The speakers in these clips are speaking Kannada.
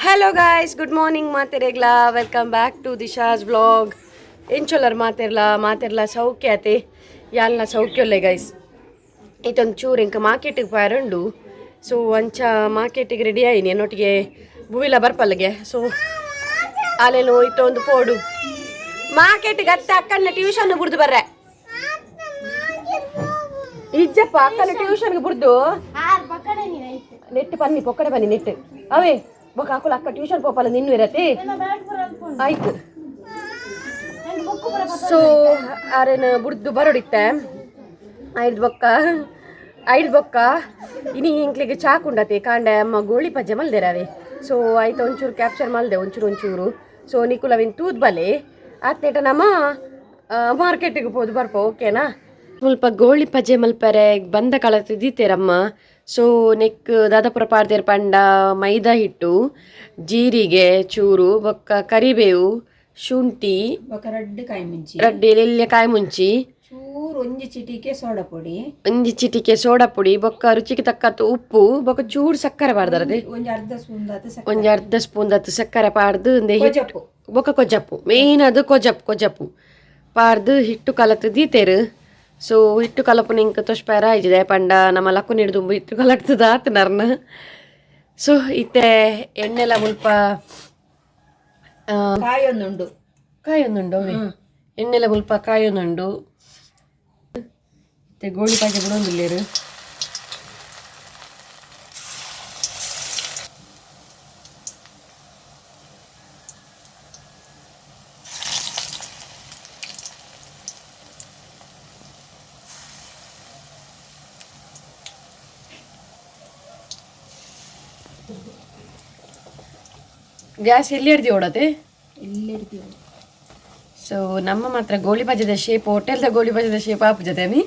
Hello guys, good morning ಮಾತೆರೆಗ್ಲಾ ವೆಲ್ಕಮ್ ಬ್ಯಾಕ್ ಟು ದಿಶಾಸ್ ವ್ಲಾಗ್. ಎಂಚೊಲ್ಲರ್ ಮಾತೆರ್ಲ ಸೌಖ್ಯತೆ ಯಾಲ್ನ ಸೌಖ್ಯೊಲ್ಲೆ ಗೈಸ್. ಇದೊಂದು ಚೂರು ಇಂಕ ಮಾರ್ಕೆಟಿಗೆ ಪಾರುಂಡು. ಸೊ ಅಂಚ ಮಾರ್ಕೆಟಿಗೆ ರೆಡಿ ಆಯ್ನಿ എന്നೊಟ್ಟಿಗೆ ಬುವಿಲ ಬರ್ಪಲ್ಲಿಗೆ. ಸೊ ಅಲ್ಲೆಲ್ಲ ಹೋಯ್ತು ಒಂದು ಪೋಡು ಮಾರ್ಕೆಟಿಗೆ ಅತ್ತೆ ಅಕ್ಕನ ಟ್ಯೂಷನ್ ಬುಡ್ದು ಬರ್ರೆ ಇಜ್ಜಪ್ಪ ಅಕ್ಕನ ಟ್ಯೂಷನ್ಗೆ ಬುಡ್ದು ನೆಟ್ ಬನ್ನಿ ಪೊಕ್ಕಡೆ ಬನ್ನಿ ನೆಟ್ ಅವೇ ಬೊಕ್ಕ ಹಾಕೋಲ್ಲ ಅಕ್ಕ ಟ್ಯೂಷನ್ ಪೋಪಲ್ಲ ನಿನ್ನ ಇರತ್ತೆ ಆಯ್ತು. ಸೊ ಆರೇನು ಬುಡ್ದು ಬರೋಡಿತ್ತೆ ಐದು ಬೊಕ್ಕ ಇನಿ ಇಂಕ್ಲಿಗೆ ಚಾಕುಂಡತೆ ಕಾಂಡೆ ಅಮ್ಮ ಗೋಳಿ ಪಜ್ಜೆ ಮಲ್ದೇರಾವೆ. ಸೊ ಆಯ್ತು ಒಂಚೂರು ಕ್ಯಾಪ್ಚರ್ ಮಲ್ದೆ ಒಂಚೂರು. ಸೊ ನಿಕುಲವಿನ ತೂದ್ ಬಲೆ ಆತ್ನೇಟ ನಮ್ಮ ಮಾರ್ಕೆಟಿಗೆ ಹೋದು ಬರ್ಪ ಓಕೆನಾ. ಸ್ವಲ್ಪ ಗೋಳಿ ಪಜ್ಜೆ ಮಲ್ಪರೆ ಬಂದ ಕಾಲತ್ತು ದೀತೇರಮ್ಮ. ಸೊ ನೆಕ್ ದಾದಾಪುರ ಪಾಡ್ದೇರ್ ಪಂಡ ಮೈದಾ ಹಿಟ್ಟು ಜೀರಿಗೆ ಚೂರು ಬೊಕ್ಕ ಕರಿಬೇವು ಶುಂಠಿ ರಡ್ಡಿ ಎಲ್ಲಿ ಕಾಯಿ ಮುಂಚಿ ಚೂರು ಒಂಜಿ ಚಿಟಿಕೆ ಸೋಡಾ ಪುಡಿ ಬೊಕ್ಕ ರುಚಿಗೆ ತಕ್ಕತ್ತು ಉಪ್ಪು ಬೊಕ್ಕ ಚೂರು ಸಕ್ಕರೆ ಪಾಡ್ದಾರದೆ ಒಂಜಿ ಅರ್ಧ ಸ್ಪೂನ್ ದತ್ತು ಸಕ್ಕರೆ ಪಾಡ್ದು ಬೊಕ್ಕ ಕೊಜ್ಜಪ್ಪು ಮೇಯ್ನ್ ಅದು ಕೊಜ್ಜಪ್ಪು ಪಾಡ್ದು ಹಿಟ್ಟು ಕಲತ್ತು ದೀತೇರು. ಸೊ ಹಿಟ್ಟು ಕಲಪು ನಿಂಗೆ ತೊಷ್ಪಾರ ಆಯ್ತಿದೆ ಪಂಡ ನಮ್ಮ ಲಕ್ಕು ಹಿಡಿದು ಹಿಟ್ಟು ಕಲಕ್ತದ ಆತನರ್ನ. ಸೊ ಇತ್ತೆ ಎಣ್ಣೆಲ್ಲ ಮುಲ್ಪ ಕಾಯೊಂದುಂಡು ಎಣ್ಣೆಲ್ಲ ಮುಲ್ಪ ಕಾಯೊಂದುಂಡು ಮತ್ತೆ ಗೋಳಿ ಪಾಯ್ಕೆ ಬಿಡೋದಿಲ್ಲೇರು. ಗ್ಯಾಸ್ ಎಲ್ಲಿ ಹಿಡ್ದು ಓಡತ್ತೆ ಸೊ ನಮ್ಮ ಮಾತ್ರ ಗೋಳಿ ಬಜ್ಜದ ಶೇಪ್ ಹೋಟೆಲ್ದ ಗೋಳಿ ಬಜ್ಜದ ಶೇಪ್ ಆಪು ಜೊತೆ ಮೀ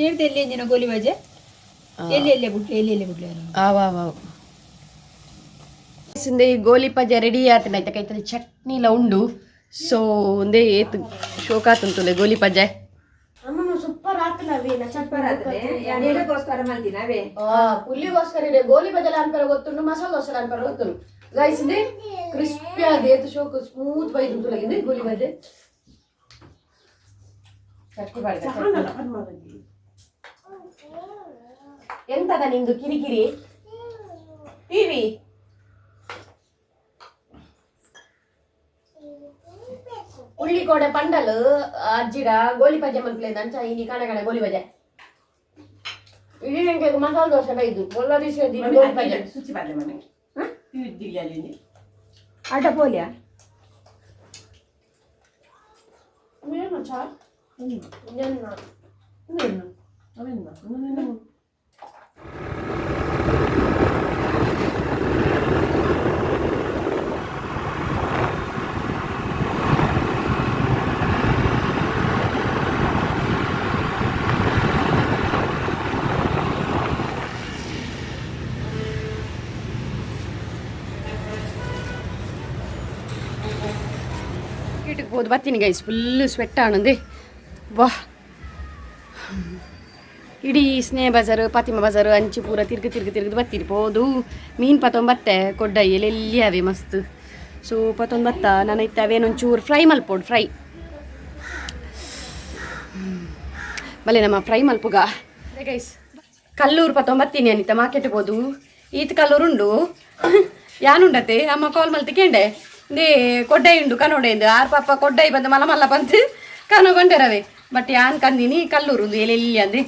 ಎಲ್ಲಿ ಗೋಲಿ ಬಜೆ ಎಲ್ಲಿ ಈ ಗೋಲಿ ಪಜ್ಜೆ ರೆಡಿ ಆತನ ಆಯ್ತಾ ಕೈತಲ್ಲಿ ಚಟ್ನಿ ಎಲ್ಲ ಉಂಡು. ಸೊ ಒಂದೇ ಏತ್ ಶೋಕ ಆತಂತಲೆ ಗೋಲಿ ಪಜ್ಜೆ ಸೂಪರ್ ಪುಲ್ಲಿಗೋಸ್ಕರ ಗೋಲಿ ಬಜೆಲ್ಲ ಅನ್ಪರ ಗೊತ್ತುಂಡು ಮಸಾಲ ದೋಸೆ ಅನ್ಪರ ಗೊತ್ತುಂಡು ಗೈಸ್ ಇದೆ ಕ್ರಿಸ್ಪಿ ಆದ ಏತ್ ಶೋಕ ಸ್ಮೂತ್ ಬೈದುಂಟು ಗೋಲಿ ಬಜೆ ಎಂತದ ನಿಂದು ಕಿರಿಕಿರಿ ಟಿವಿ ಉಳ್ಳಿಕೋಡೆ ಪಂಡಲು ಅಜ್ಜಿಡ ಗೋಲಿ ಪಜ್ಜೆ ಮಲ್ಪಲೇದ ಅಂಚ ಇನಿ ಕಡೆ ಗೋಲಿ ಬಜೆ ಇಡೀ ನಂಗೆ ಮಸಾಲ ದೋಸೆ ಬೈದು ಒಳ್ಳೆ ರೀತಿ ಗೋಲಿ ಪಜ್ಜೆ ಸುಚ್ಚಿ ಪಲ್ಲೆ ಮನೆ ಅಡ್ಡ ಪೋಲಿಯಾ ಏನು ಚಾ ಹೋದ್ ಬರ್ತೀನಿ ಗೈಸ್ ಫುಲ್ಲು ಸ್ವೆಟ್ ಆನಂದೆ ವಾ. ಇಡೀ ಸ್ನೇಹ ಬಜಾರು ಫಾತಿಮಾ ಬಜಾರು ಅಂಚಿ ಪೂರ ತಿರ್ಗಿ ಬರ್ತೀರಿ ಹೋದು ಮೀನು ಪತ್ತೊಂಬತ್ತೆ ಕೊಡ್ಡ ಎಲ್ಲಿ ಅವೆ ಮಸ್ತ್. ಸೊ ಪತ್ತೊಂಬತ್ತ ನಾನು ಇತ್ತು ಅವೇನೊಂಚೂರು ಫ್ರೈ ಮಲ್ಪೋಡು ಫ್ರೈ ಬಲೆ ನಮ್ಮ ಫ್ರೈ ಮಲ್ಪುಗ ಗೈಸ್. ಕಲ್ಲೂರು ಪತ್ತೊಂಬತ್ತೀನಿ ಅನಿತ ಮಾರ್ಕೆಟ್ಗೆ ಹೋದು ಈತ ಕಲ್ಲೂರು ಉಂಡು ಯಾನುಂಡತೆ ಅಮ್ಮ ಕಾಲ್ ಮಲ್ತಿಕೇಂಡೆ ದೇ ಕೊಡ್ಡೈ ಉಂಡು ಕನ್ನೋಡೆಂದು ಆರು ಪಾಪ ಕೊಡ್ಡೈ ಬಂದು ಮಲ್ಲ ಬಂತು ಕನಗೊಂಡರವೆ ಬಟ್ ಯಾನ್ ಕಂದಿನಿ ಕಲ್ಲೂರು ಎಲ್ಲಿ ಅಂದೆ.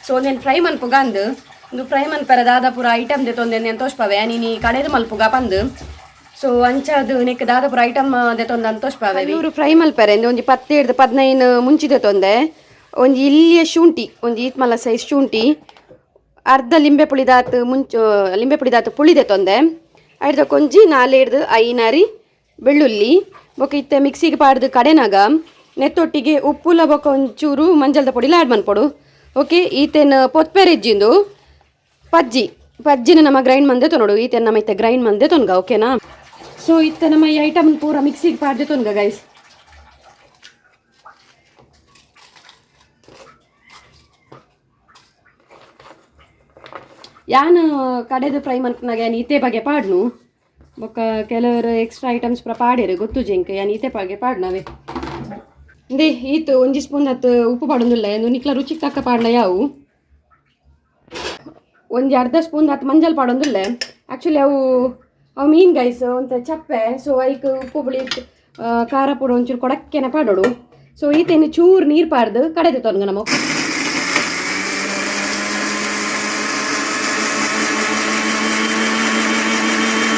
ಸೊ నేను ಫ್ರೈ ಮಲ್ಪುಗ ಅಂದು ಒಂದು ಫ್ರೈ ಮಲ್ಪರ ದಾದಾಪುರ ಐಟಮ್ ದೆತೊಂದೆ ನಾನು ತೋರ್ಸ್ಪಾವೆ ನೀನು ಕಡೆದು ಮಲ್ಪುಗ ಬಂದು. ಸೊ ಅಂಚದು ನೆಕ್ ದಾದಾಪುರ ಐಟಮ್ ದೆತೊಂದು ಅಂತ ತೋರ್ಸ್ಪಾವೆ ಇವರು ಫ್ರೈ ಮಲ್ಪರೆ ಒಂದು 17-15 ಮುಂಚಿ ದೆತೊಂದೆ ಒಂದು ಇಲ್ಲಿಯ ಶುಂಠಿ ಒಂದು ಈತ್ ಮಲ್ಲ ಸೈಜ್ ಶುಂಠಿ ಅರ್ಧ ಲಿಂಬೆ ಪುಳಿದಾತು ಪುಳಿ ದೆತೊಂದೆ ಐಡ್ದ ಕೊಂಜಿ 4 ಐನಾರಿ ಬೆಳ್ಳುಳ್ಳಿ ಬೊಕ್ಕ ಇತ್ತೆ ಮಿಕ್ಸಿಗೆ ಪಾಡ್ದು ಕಡೆನಾಗ ನೆತ್ತೊಟ್ಟಿಗೆ ಉಪ್ಪುಲ ಬೊಕ್ಕ ಒಂಚೂರು ಮಂಜಲ್ದ ಪೊಡಿಲ ಆ್ಯಡ್ ಮನ್ಪೊಡು. ಓಕೆ ಈತೇನು ಪೊತ್ಪೇರು ಇಜ್ಜಿಂದು ಪಜ್ಜಿನ ನಮ್ಮ ಗ್ರೈಂಡ್ ಮಂದೆ ತೊನೋಡು ಈತೇನು ನಮ್ಮ ಇತ್ತೆ ಗ್ರೈಂಡ್ ಮಂದೆ ತೊನ್ಗ ಓಕೆನಾ. ಸೊ ಇತ್ತ ನಮ್ಮ ಈ ಐಟಮ್ ಪೂರ ಮಿಕ್ಸಿಗೆ ಪಾಡ್ದೆ ತೊನ್ಗ ಗೈಸ್ ಯಾನು ಕಡೆದು ಫ್ರೈ ಮನ್ಕನಾಗ ಯಾನ್ ಈತೆ ಬಗ್ಗೆ ಪಾಡ್ನು ಬೊಕ್ಕ ಕೆಲವರು ಎಕ್ಸ್ಟ್ರಾ ಐಟಮ್ಸ್ ಪೂರ ಪಾಡ್ಯರು ಗೊತ್ತು ಜೆಂಕ್ ಯಾನ್ ಈತೆ ಬಗ್ಗೆ ಪಾಡ್ನವೆ ಇಂದೇ ಈತು ಒಂಜಿ ಸ್ಪೂನ್ ಹತ್ತು ಉಪ್ಪು ಪಾಡೊಂದುಲ್ಲ ಏನು ನಿಕ್ಲ ರುಚಿಗೆ ತಕ್ಕ ಪಾಡ್ನ ಯಾವು ಒಂಜಿ ಅರ್ಧ ಸ್ಪೂನ್ ಹತ್ತು ಮಂಜಲ್ ಪಾಡೊಂದುಲ್ಲ ಆ್ಯಕ್ಚುಲಿ ಅವು ಮೀನು ಗೈಸ್ ಒಂತ ಚಪ್ಪೆ ಸೊ ಐಕ್ ಉಪ್ಪು ಹುಳಿ ಖಾರ ಪುಡ ಒಂಚೂರು ಕೊಡಕ್ಕೆನೆ ಪಾಡೋಡು ಸೊ ಈತೇನು ಚೂರು ನೀರು ಪಾಡ್ದು ಕಡೆದು ತೊನ್ಗ ನಮ್ಮ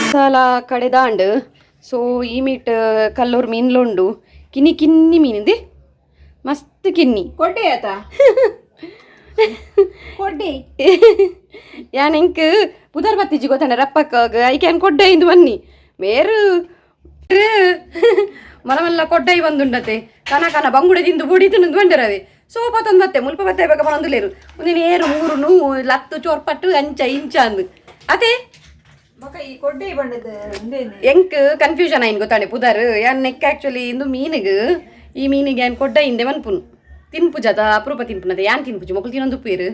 ಮಸಾಲ ಕಡೆದಾಂಡ್ ಸೊ ಈ ಮೀಟ್ ಕಲ್ಲೂರು ಮೀನ್ಲುಂಡು ಕಿನ್ನಿ ಕಿನ್ನಿ ಮೀನಿದೆ ಮಸ್ತ್ ಕಿನ್ನಿ ಕೊಡ್ಡೆ ಆತ ಕೊಡ್ಡೆ ಯಾನ್ ಇಂಕ್ ಪುದರ್ ಬತ್ತಿಜಿ ಗೊತ್ತಂಡ ರಪ್ಪಕ್ಕಾಗ ಐಕ್ಯಾನ್ ಕೊಡ್ಡೆ ಇಂದು ಬನ್ನಿ ಮೇರು ಮರಮೆಲ್ಲ ಕೊಡ್ಡೈ ಬಂದುಂಡತೆ ಕನ ಕನ ಬಂಗುಡೆ ತಿಂದು ಬುಡಿ ತಿನ್ನದು ಬಂದಿರವೆ ಸೋಪ ತಂದತ್ತೆ ಮುಲ್ಪ ಬತ್ತೆ ಬೇಗ ಬಂದುಲೇರು ಒಂದಿನ ಏರು ಮೂರು ನೂ ಲತ್ತು ಚೋರ್ಪಟ್ಟು ಅಂಚ ಇಂಚ ಅಂದು ಅದೇ ಮಕ್ಕ ಈ ಕೊಡ್ಡೆ ಬಂಡದ ಎಂಕ್ ಕನ್ಫ್ಯೂಷನ್ ಆಯ್ತು ಗೊತ್ತಾಳೆ ಪುದರ್ ಯಾನ್ ನೆಕ್ ಆ್ಯಕ್ಚುಲಿ ಇಂದು ಮೀನಿಗೆ ಈ ಮೀನಿಗೆ ಯಾನ್ ಕೊಡ್ಡ ಹಿಂದೆ ಮನ್ಪುನ್ ತಿನ್ಪುಜದ ಅಪರೂಪ ತಿನ್ಪುನದ ಯಾನ್ ತಿನ್ಪುಜು ಮಕ್ಕಳು ತಿನ್ನೊಂದು ಉಪ್ಪೇರು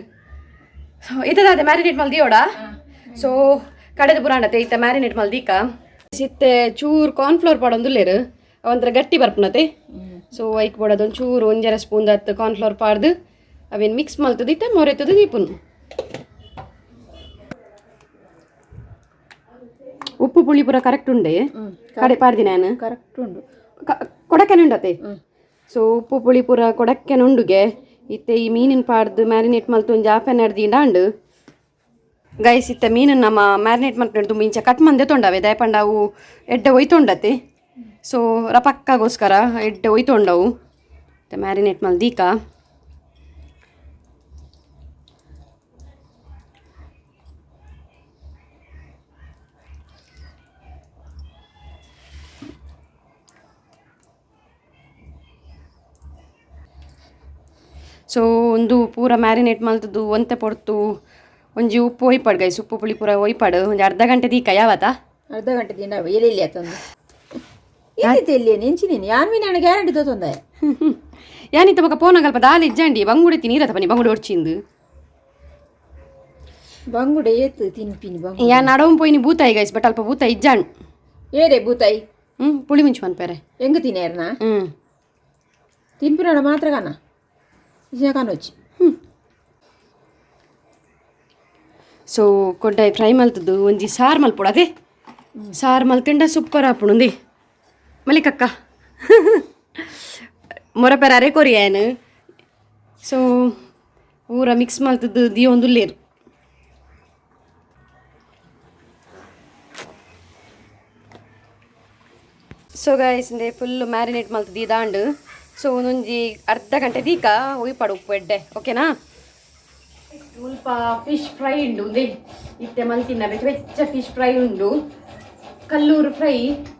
ಸೊ ಇತದಾದೆ ಮ್ಯಾರಿನೇಟ್ ಮಲ್ದಿಯೋಡ ಸೊ ಕಡೆದು ಪುರಾಣತೆ ಇತ್ತ ಮ್ಯಾರಿನೇಟ್ ಮಲ್ದೀಕ ಸಿತ್ತೆ ಚೂರು ಕಾರ್ನ್ಫ್ಲವರ್ ಪಾಡೊಂದುಲ್ಲೇರು ಅವಂತರ ಗಟ್ಟಿ ಬರ್ಪುನತೆ ಸೊ ಐಕ್ ಬೋಡದು ಒಂದು ಚೂರು ಒಂಜರ ಸ್ಪೂನ್ ಹತ್ತು ಕಾರ್ನ್ಫ್ಲವರ್ ಪಾಡ್ದು ಅವೇನು ಮಿಕ್ಸ್ ಮಲ್ತದ ಇತ್ತ ಮೊರೆತದ ದೀಪುನ್ ಉಪ್ಪು ಪುಳಿ ಪೂರ ಕರೆಕ್ಟ್ ಉಂಡೆ ಕಡೆ ಪಾಡ್ದಿ ನಾನು ಕರೆಕ್ಟ್ ಉಂಡು ಕೊಡಕ್ಕನೆ ಉಂಡತೆ ಸೊ ಉಪ್ಪು ಪುಳಿ ಪೂರ ಕೊಡಕ್ಕನೆ ಉಂಡುಗೆ ಇತ್ತೆ ಈ ಮೀನಿನ ಪಾಡ್ದು ಮ್ಯಾರಿನೇಟ್ ಮಲ್ತು ಒಂದು ಹಾಫ್ ಆನ್ ಅವರ್ ದಿಂಡಾಂಡು ಗೈಸ್ ಇತ್ತ ಮೀನನ್ನು ನಮ್ಮ ಮ್ಯಾರಿನೇಟ್ ಮಾಡ್ಕೊಂಡು ತುಂಬ ಇಂಚ ಕಟ್ ಮಂದೆ ತೊಂಡವೆ ದಯಪಂಡ ಅವು ಎಡ್ಡೆ ಒಯ್ತೊಂಡತೆ ಸೊ ರಪಕ್ಕಾಗೋಸ್ಕರ ಎಡ್ಡೆ ಒಯ್ತೊಂಡವು ಮತ್ತು ಮ್ಯಾರಿನೇಟ್ ಮಲ್ದೀಕ ಸೊ ಒಂದು ಪೂರ ಮ್ಯಾರಿನೇಟ್ ಮಲ್ತದ್ದು ಒಂತೆ ಪೊಡ್ತು ಒಂಜಿ ಉಪ್ಪು ಒಯ್ಪಾಡು ಗೈಸ್ ಉಪ್ಪು ಪುಳಿ ಪೂರ ಒಯ್ಪಾಡು ಒಂದು ಅರ್ಧ ಗಂಟೆ ದೀಕ ಯಾವತ್ತ ಅರ್ಧ ಗಂಟೆ ದಿನ ಎಲ್ಲಿ ಆತಂದು ಎಲ್ಲಿ ನೆಂಚಿನೇನು ಯಾನ್ ಮೀನು ನನಗೆ ಗ್ಯಾರಂಟಿ ತೊಂದೆ ಯಾನಿತ್ತ ಬೊಕ ಪೋನ ಕಲ್ಪ ದಾಲ್ ಇಜ್ಜಂಡಿ ಬಂಗುಡೆ ತಿನ್ನೀರತ್ತ ಬನ್ನಿ ಬಂಗುಡೆ ಒಡ್ಚಿಂದು ಬಂಗುಡೆ ಏತು ತಿನ್ಪಿನಿ ಬಂಗು ಯಾನ್ ನಡவும் ಪೋಯ್ನಿ ಬೂತಾಯಿ ಗೈಸ್ ಬಟ್ ಅಲ್ಪ ಬೂತಾಯಿ ಇಜ್ಜಾಣ್ ಏರೆ ಬೂತಾಯಿ ಪುಳಿ ಮುಂಚು ಮನ್ಪೇರೆ ಹೆಂಗ ತಿನ್ನೇರ್ನ ತಿನ್ಪಿನ ಮಾತ್ರ ಕಾನ ಕಾನೋಚಿ ಸೊ ಕೊಡ್ಡಾಯಿ ಫ್ರೈ ಮಲ್ತದ್ದು ಒಂಜಿ ಸಾರು ಮಲ್ಪೊಡು ಅದೇ ಸಾರು ಮಲ್ತಿಂಡ ಸೂಪರ್ ಆಪುಣುಂದಿ ಮಲಿಕಕ್ಕ ಮೊರಪೆರ ಅರೆ ಕೊರಿಯಾನು ಸೊ ಪೂರ ಮಿಕ್ಸ್ ಮಲ್ತದ್ದು ದಿ ಒಂದು ಲೇರು ಸೊ ಗೈಸ್ ಇಂದೆ ಫುಲ್ ಮ್ಯಾರಿನೇಟ್ ಮಲ್ತದ್ದು ಇದಾಂಡು ಸೊ ಒಂದೊಂಜಿ ಅರ್ಧ ಗಂಟೆ ದೀಕ ಉಯ್ಪಾಡು ಉಪ್ಪು ಎಡ್ಡೆ ಓಕೆನಾ ಸ್ವಲ್ಪ ಫಿಶ್ ಫ್ರೈ ಉಂಡು ಉಂದೆ ಇತ್ತೆ ಮಲ್ತಿನ ಬೆಚ್ಚ ಬೆಚ್ಚ ಫಿಶ್ ಫ್ರೈ ಉಂಡು ಕಲ್ಲೂರು ಫ್ರೈ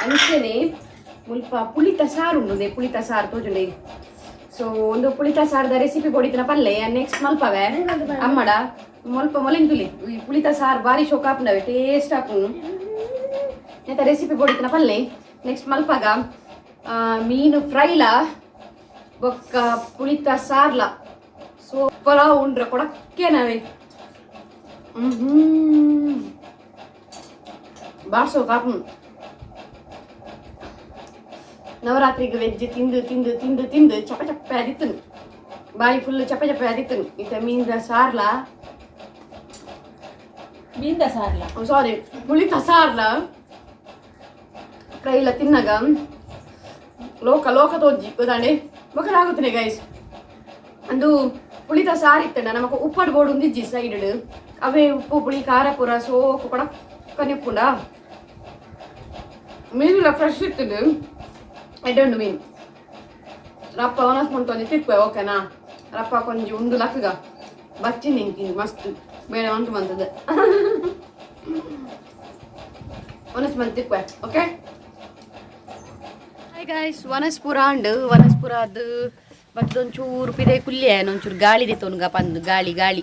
ಅಂಚೆನೆ ಮುಲ್ಪ ಪುಳಿತ ಸಾರು ಉಂಡು ಪುಳಿತ ಸಾರು ತೋಜುಂಡೆ ಸೊ ಒಂದು ಪುಳಿತ ಸಾರದ ರೆಸಿಪಿ ಕೊಡಿತಿನ ಪಲ್ಲೆ ನೆಕ್ಸ್ಟ್ ಮಲ್ಪವೆ ಅಮ್ಮಡ ಮಲ್ಪ ಮೊಲೆಂತುಲಿ ಈ ಪುಳಿತ ಸಾರು ಭಾರಿ ಶೋಕ ಹಾಪುಂಡವೆ ಟೇಸ್ಟ್ ಹಾಪುನು ನೆತ್ತ ರೆಸಿಪಿ ಕೊಡಿತಿನ ಪಲ್ಲೆ ನೆಕ್ಸ್ಟ್ ಮಲ್ಪಾಗ ಮೀನು ಫ್ರೈಲ ಬೊಕ್ಕ ಪುಳಿತ ಸಾರ್ಲ ಸೂಪರ ಉಂಡ್ರೆ ಕೊಡಕ್ಕೆ ನಾವೇ ಬಾರ್ಸೋ ಕಾಪು ನವರಾತ್ರಿಗೆ ವೆಜ್ ತಿಂದು ತಿಂದು ತಿಂದು ತಿಂದು ಚಪ್ಪೆ ಚಪ್ಪೆ ಆದಿತ್ತನು ಬಾಯಿ ಫುಲ್ ಚಪ್ಪೆ ಚಪ್ಪೆ ಆದಿತ್ತನು ಇತ್ತ ಮೀನ್ದ ಸಾರ್ಲ ಮೀನ್ದ ಸಾರ್ಲ ಸಾರಿ ಪುಳಿತ ಸಾರ್ಲ ಫ್ರೈಲ ತಿನ್ನಾಗ ಲೋಕ ಲೋಕ ತೋಜ್ಜಿ ಗೊತ್ತಾಂಡೆ ಬೊಕ್ಕಲಾಗುತ್ತನೆ ಗೈಸ್ ಅಂದು ಪುಳಿತ ಸಾರು ಇತ್ತಂಡ ನಮಕ್ ಉಪ್ಪಡು ಬೋರ್ಡು ಒಂದಿಜ್ಜಿ ಸೈಡ್ ಅವೇ ಉಪ್ಪು ಪುಳಿ ಖಾರ ಪುರ ಸೋಕು ಕೂಡ ಕನಿಪ್ಪುಂಡ ಮೀನುಲ ಫ್ರೆಶ್ ಇತ್ತದು ಎಡ್ಡುಂಡು ಮೀನು ರಪ್ಪ ಒನಸ್ಕೊಂತೊಂದು ತಿಕ್ವೆ ಓಕೆನಾ ರಪ್ಪ ಕೊಂಚ ಒಂದು ಲಕ್ಕಗ ಬಚ್ಚಿ ನಿಂತಿಂದು ಮಸ್ತ್ ಬೇಡ ಉಂಟು ಬಂತದ ಒನಸ್ ಬಂದು ತಿಕ್ವೆ ಓಕೆ ಹಾಯ್ ಗಾಯ್ಸ್ ವನಸ್ಪುರ ಅಂಡು ವನಸ್ಪುರ ಅದು ಮತ್ತೊಂಚೂರು ಪಿದೆ ಕುಲ್ಯ ಒಂಚೂರು ಗಾಳಿ ದಿತ್ತೊನ್ಗ ಪಂದು ಗಾಳಿ ಗಾಳಿ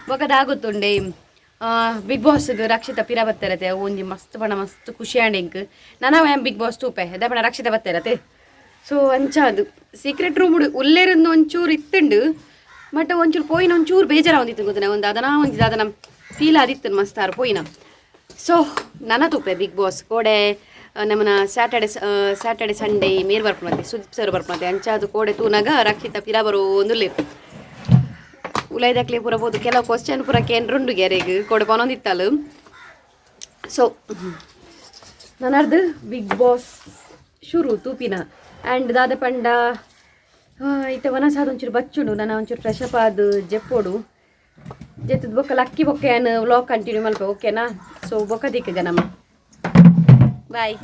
ಬೊಕದಾಗುತ್ತುಂಡೆ ಬಿಗ್ ಬಾಸ್ ರಕ್ಷಿತ ಪಿರ ಬತ್ತಿರತ್ತೆ ಒಂಜಿ ಮಸ್ತ್ ಬಣ್ಣ ಮಸ್ತ್ ಖುಷಿ ಆಂಡೆಂಕ್ ನನವ ಬಿಗ್ ಬಾಸ್ ತೂಪೆ ಅದೇ ಬಣ್ಣ ರಕ್ಷಿತ ಬತ್ತಿರತ್ತೆ ಸೊ ಅಂಚ ಅದು ಸೀಕ್ರೆಟ್ ರೂಮ್ ಉಲ್ಲೇರಂದು ಒಂಚೂರು ಇತ್ತುಂಡು ಬಟ್ ಒಂಚೂರು ಪೋಯಿನ ಒಂಚೂರು ಬೇಜಾರ ಒಂದಿತ್ತು ಗೊತ್ತನೆ ಒಂದು ಅದನ ಒಂದಿದ್ದು ಅದನ ಫೀಲ್ ಆದಿತ್ತು ಮಸ್ತಾರು ಪೋಯಿನ ಸೊ ನನ್ನ ತುಪ್ಪೆ ಬಿಗ್ ಬಾಸ್ ಕೋಡೆ ನಮ್ಮನ ಸ್ಯಾಟರ್ಡೆ ಸಂಡೇ ಮೇರ್ ಬರ್ಪಣತೆ ಸುದೀಪ್ ಸರ್ ಬರ್ಪಣತೆ ಅಂಚಾದು ಕೋಡೆ ತೂನಾಗ ರಕ್ಷಿತ ಪಿರಾ ಬರೋ ಒಂದುಲ್ಲೆ ಉಲೈದಕ್ಲೆ ಪೂರ ಬೋದು ಕೆಲವು ಕ್ವಶನ್ ಪೂರ ಕೇಂದ್ರುಂಡು ಗೆರೆಗ್ ಕೋಡೆ ಪನೊಂದಿತ್ತಲು ಸೊ ನನ್ನರ್ದು ಬಿಗ್ ಬಾಸ್ ಶುರು ತೂಪಿನ ಆ್ಯಂಡ್ ದಾದ ಪಂಡ ಇತ್ತೆ ವನಸಾದ ಒಂಚೂರು ಬಚ್ಚುಡು ನಾನು ಒಂಚೂರು ಫ್ರೆಶ್ ಅಪ್ ಆದು ಜೆಪ್ಪೋಡು ಜೆತ್ತದ ಬೊಕ್ಕ ಲಕ್ಕಿ ಬೊಕ್ಕ ಏನು ವ್ಲಾಗ್ ಕಂಟಿನ್ಯೂ ಮಲ್ಪ ಓಕೆನಾ ಸೊ ಬೊಕ್ಕ ದಿಕ್ಕಗ ನಮ್ಮ ಬಾಯ್